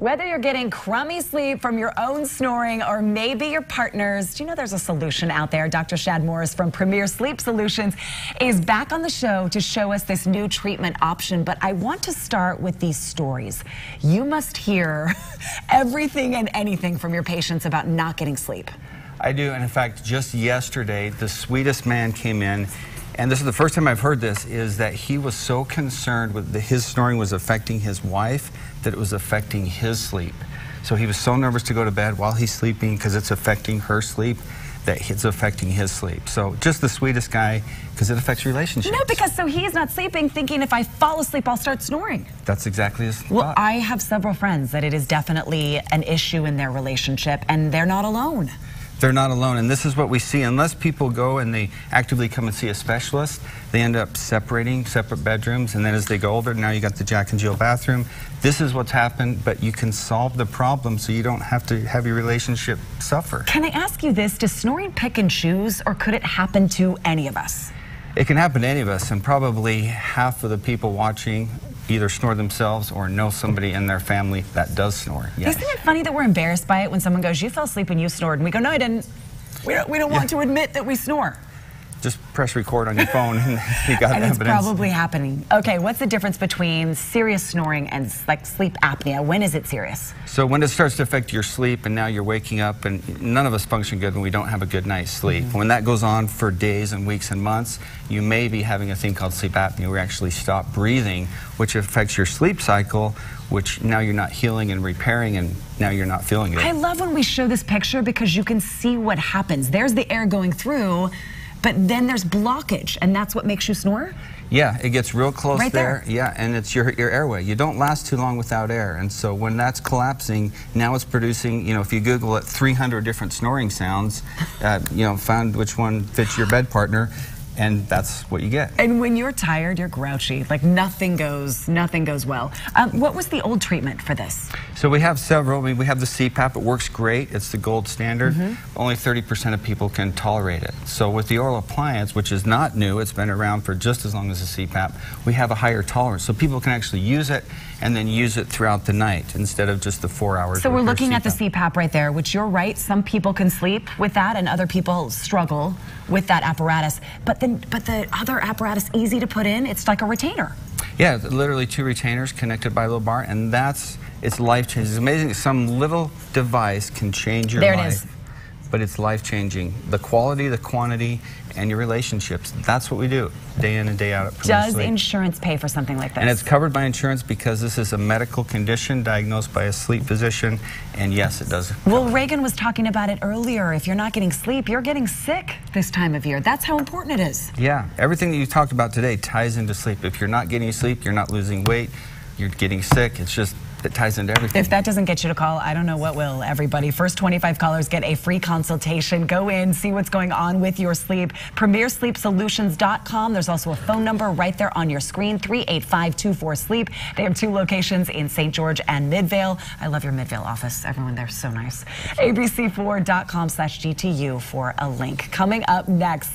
Whether you're getting crummy sleep from your own snoring or maybe your partner's, do you know there's a solution out there? Dr. Shad Morris from Premier Sleep Solutions is back on the show to show us this new treatment option. But I want to start with these stories. You must hear everything and anything from your patients about not getting sleep. I do, and in fact, just yesterday, the sweetest man came in, and this is the first time I've heard this, is that he was so concerned with his snoring was affecting his wife that it was affecting his sleep. So he was so nervous to go to bed while he's sleeping because it's affecting her sleep, that it's affecting his sleep. So just the sweetest guy, because it affects relationships. No, because so he's not sleeping thinking if I fall asleep, I'll start snoring. That's exactly his Well, thought. I have several friends that it is definitely an issue in their relationship, and they're not alone. They're not alone, and this is what we see. Unless people go and they actively come and see a specialist, they end up separating separate bedrooms, and then as they go older, now you got the Jack and Jill bathroom. This is what's happened, but you can solve the problem so you don't have to have your relationship suffer. Can I ask you this? Does snoring pick and choose, or could it happen to any of us? It can happen to any of us, and probably half of the people watching either snore themselves or know somebody in their family that does snore. Yes. Isn't it funny that we're embarrassed by it when someone goes, you fell asleep when you snored, and we go, no, I didn't. We don't want to admit that we snore. Just press record on your phone and you got and evidence. It's probably happening. Okay, what's the difference between serious snoring and like sleep apnea? When is it serious? So when it starts to affect your sleep and now you're waking up, and none of us function good when we don't have a good night's sleep. When that goes on for days and weeks and months, you may be having a thing called sleep apnea where you actually stop breathing, which affects your sleep cycle, which now you're not healing and repairing, and now you're not feeling good. I love when we show this picture because you can see what happens. There's the air going through, but then there's blockage, and that's what makes you snore? Yeah, it gets real close right there. Yeah, and it's your airway. You don't last too long without air, and so when that's collapsing, now it's producing, if you Google it, 300 different snoring sounds, found which one fits your bed partner, and that's what you get. And when you're tired, you're grouchy, like nothing goes well. What was the old treatment for this? So we have several. We have the CPAP. It works great. It's the gold standard. Only 30% of people can tolerate it. So with the oral appliance, which is not new, it's been around for just as long as the CPAP, we have a higher tolerance. So people can actually use it and then use it throughout the night instead of just the 4 hours. So we're looking at the CPAP right there, which you're right, some people can sleep with that and other people struggle with that apparatus. But the other apparatus, easy to put in, it's like a retainer. Yeah, literally 2 retainers connected by a little bar, and it's life-changing. It's amazing that some little device can change your life. There it is. But it's life-changing. The quality, the quantity, and your relationships. That's what we do, day in and day out at Premier Sleep. Does insurance pay for something like this? And it's covered by insurance because this is a medical condition diagnosed by a sleep physician, and yes, it does. Well, Reagan was talking about it earlier. If you're not getting sleep, you're getting sick this time of year. That's how important it is. Yeah, everything that you talked about today ties into sleep. If you're not getting sleep, you're not losing weight, you're getting sick. It's just, it ties into everything. If that doesn't get you to call, I don't know what will, everybody. First 25 callers get a free consultation. Go in, see what's going on with your sleep. PremierSleepSolutions.com. There's also a phone number right there on your screen, 385-24-SLEEP. They have 2 locations in St. George and Midvale. I love your Midvale office. Everyone there's so nice. ABC4.com/GTU for a link. Coming up next.